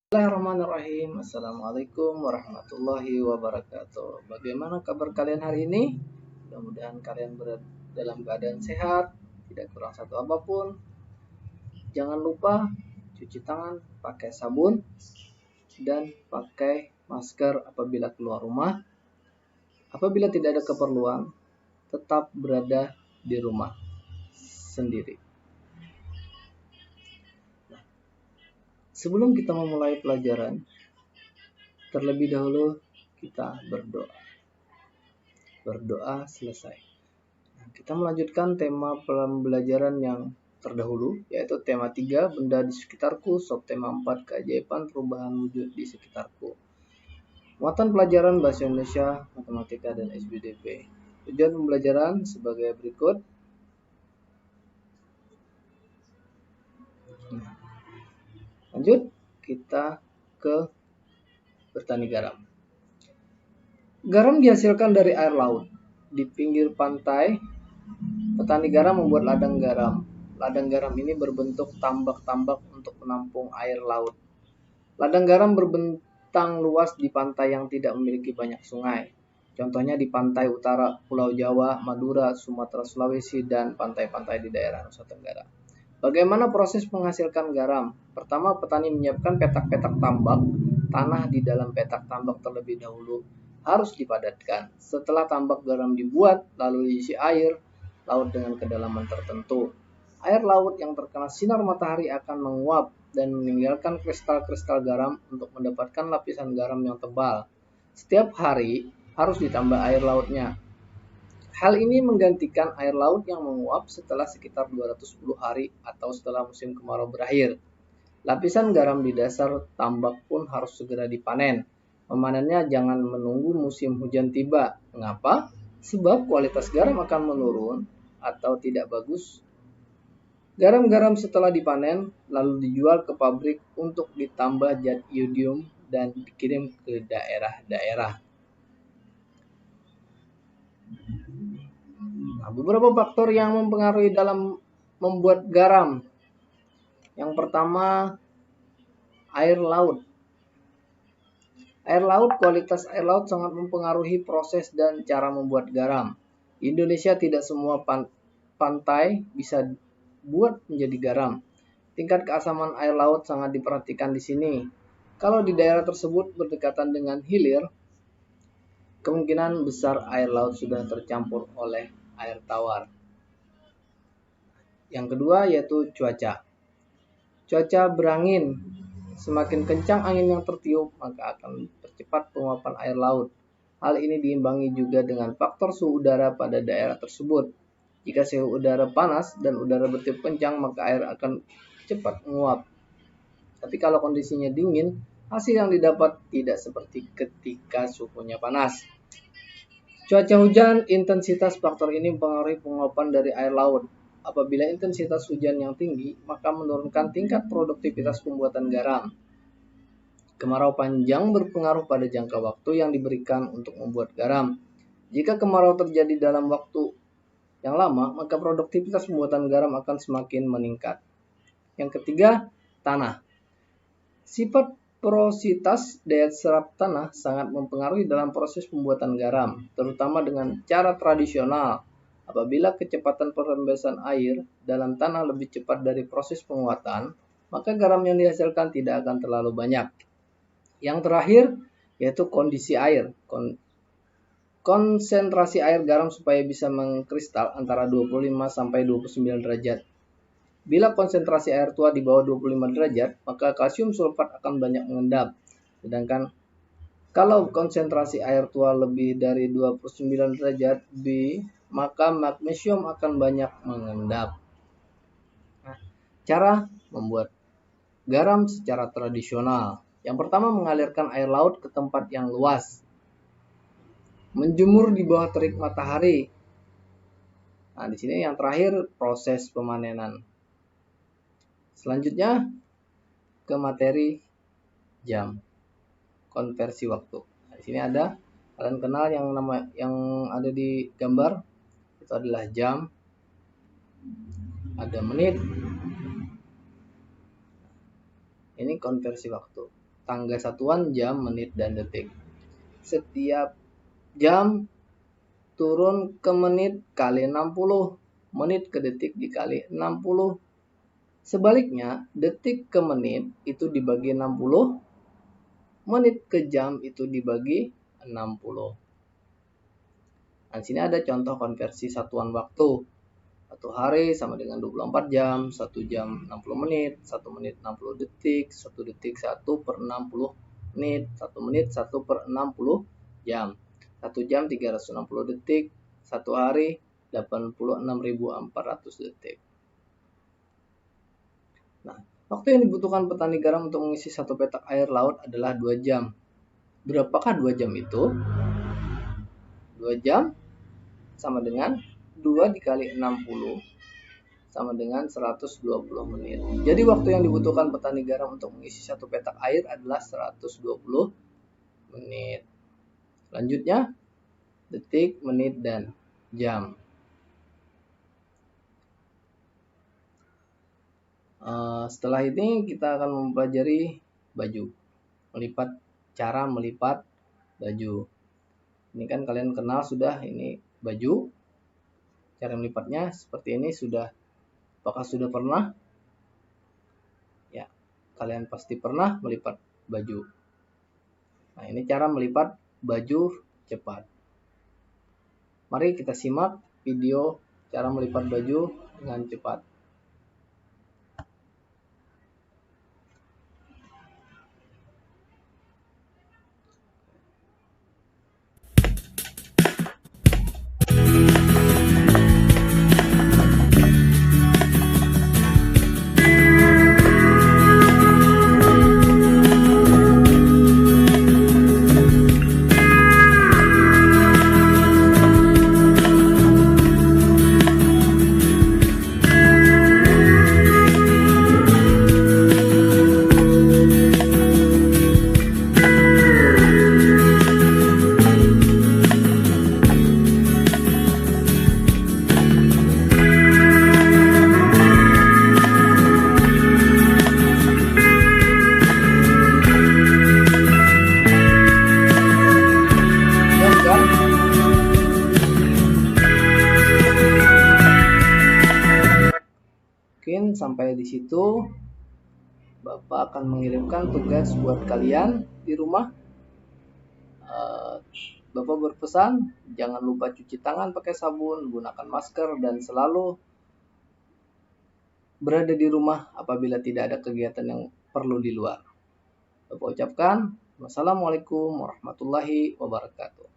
Bismillahirrahmanirrahim. Assalamualaikum warahmatullahi wabarakatuh. Bagaimana kabar kalian hari ini? Mudah-mudahan kalian berada dalam keadaan sehat, tidak kurang satu apapun. Jangan lupa cuci tangan pakai sabun dan pakai masker apabila keluar rumah. Apabila tidak ada keperluan, tetap berada di rumah sendiri. Sebelum kita memulai pelajaran, terlebih dahulu kita berdoa. Berdoa selesai. Kita melanjutkan tema pembelajaran yang terdahulu, yaitu tema 3, benda di sekitarku, subtema 4, keajaiban perubahan wujud di sekitarku. Muatan pelajaran Bahasa Indonesia, Matematika, dan SBDP. Tujuan pembelajaran sebagai berikut. Lanjut, kita ke bertani garam. Garam dihasilkan dari air laut. Di pinggir pantai, petani garam membuat ladang garam. Ladang garam ini berbentuk tambak-tambak untuk menampung air laut. Ladang garam berbentang luas di pantai yang tidak memiliki banyak sungai. Contohnya di pantai utara Pulau Jawa, Madura, Sumatera, Sulawesi, dan pantai-pantai di daerah Nusa Tenggara. Bagaimana proses menghasilkan garam? Pertama, petani menyiapkan petak-petak tambak. Tanah di dalam petak tambak terlebih dahulu harus dipadatkan. Setelah tambak garam dibuat, lalu diisi air laut dengan kedalaman tertentu. Air laut yang terkena sinar matahari akan menguap dan meninggalkan kristal-kristal garam untuk mendapatkan lapisan garam yang tebal. Setiap hari harus ditambah air lautnya. Hal ini menggantikan air laut yang menguap setelah sekitar 210 hari atau setelah musim kemarau berakhir. Lapisan garam di dasar tambak pun harus segera dipanen. Memanennya jangan menunggu musim hujan tiba. Mengapa? Sebab kualitas garam akan menurun atau tidak bagus. Garam-garam setelah dipanen lalu dijual ke pabrik untuk ditambah zat iodium dan dikirim ke daerah-daerah. Beberapa faktor yang mempengaruhi dalam membuat garam. Yang pertama, air laut. Kualitas air laut sangat mempengaruhi proses dan cara membuat garam. Di Indonesia tidak semua pantai bisa buat menjadi garam. Tingkat keasaman air laut sangat diperhatikan di sini. Kalau di daerah tersebut berdekatan dengan hilir, kemungkinan besar air laut sudah tercampur oleh air tawar. Yang kedua yaitu cuaca. Cuaca berangin. Semakin kencang angin yang tertiup, maka akan percepat penguapan air laut. Hal ini diimbangi juga dengan faktor suhu udara pada daerah tersebut. Jika suhu udara panas dan udara bertiup kencang, maka air akan cepat menguap. Tapi kalau kondisinya dingin, hasil yang didapat tidak seperti ketika suhunya panas. Cuaca hujan, intensitas faktor ini mempengaruhi penguapan dari air laut. Apabila intensitas hujan yang tinggi, maka menurunkan tingkat produktivitas pembuatan garam. Kemarau panjang berpengaruh pada jangka waktu yang diberikan untuk membuat garam. Jika kemarau terjadi dalam waktu yang lama, maka produktivitas pembuatan garam akan semakin meningkat. Yang ketiga, tanah. Sifat porositas daya serap tanah sangat mempengaruhi dalam proses pembuatan garam, terutama dengan cara tradisional. Apabila kecepatan perembesan air dalam tanah lebih cepat dari proses penguatan, maka garam yang dihasilkan tidak akan terlalu banyak. Yang terakhir yaitu kondisi air. Konsentrasi air garam supaya bisa mengkristal antara 25 sampai 29 derajat. Bila konsentrasi air tua di bawah 25 derajat, maka kalsium sulfat akan banyak mengendap. Sedangkan kalau konsentrasi air tua lebih dari 29 derajat B, maka magnesium akan banyak mengendap. Nah, cara membuat garam secara tradisional. Yang pertama, mengalirkan air laut ke tempat yang luas. Menjemur di bawah terik matahari. Nah, di sini yang terakhir proses pemanenan. Selanjutnya ke materi jam, konversi waktu. Nah, di sini ada, kalian kenal yang ada di gambar itu adalah jam, ada menit. Ini konversi waktu. tangga satuan jam, menit, dan detik. Setiap jam turun ke menit kali 60, menit ke detik dikali 60. Sebaliknya, detik ke menit itu dibagi 60, menit ke jam itu dibagi 60. Nah, sini ada contoh konversi satuan waktu. 1 hari sama dengan 24 jam, 1 jam 60 menit, 1 menit 60 detik, 1 detik 1 per 60 menit, 1 menit 1 per 60 jam, 1 jam 360 detik, 1 hari 86.400 detik. Nah, waktu yang dibutuhkan petani garam untuk mengisi 1 petak air laut adalah 2 jam. Berapakah 2 jam itu? 2 jam sama dengan 2 dikali 60 sama dengan 120 menit. Jadi waktu yang dibutuhkan petani garam untuk mengisi 1 petak air adalah 120 menit. Selanjutnya, detik, menit, dan jam. Setelah ini kita akan mempelajari baju. Cara melipat baju. Ini kan kalian kenal sudah, ini baju. Cara melipatnya seperti ini apakah sudah pernah? Ya, kalian pasti pernah melipat baju. Nah, ini cara melipat baju cepat. Mari kita simak video cara melipat baju dengan cepat. Mungkin sampai di situ Bapak akan mengirimkan tugas buat kalian di rumah. Bapak berpesan jangan lupa cuci tangan pakai sabun, gunakan masker, dan selalu berada di rumah apabila tidak ada kegiatan yang perlu di luar. Bapak ucapkan wassalamualaikum warahmatullahi wabarakatuh.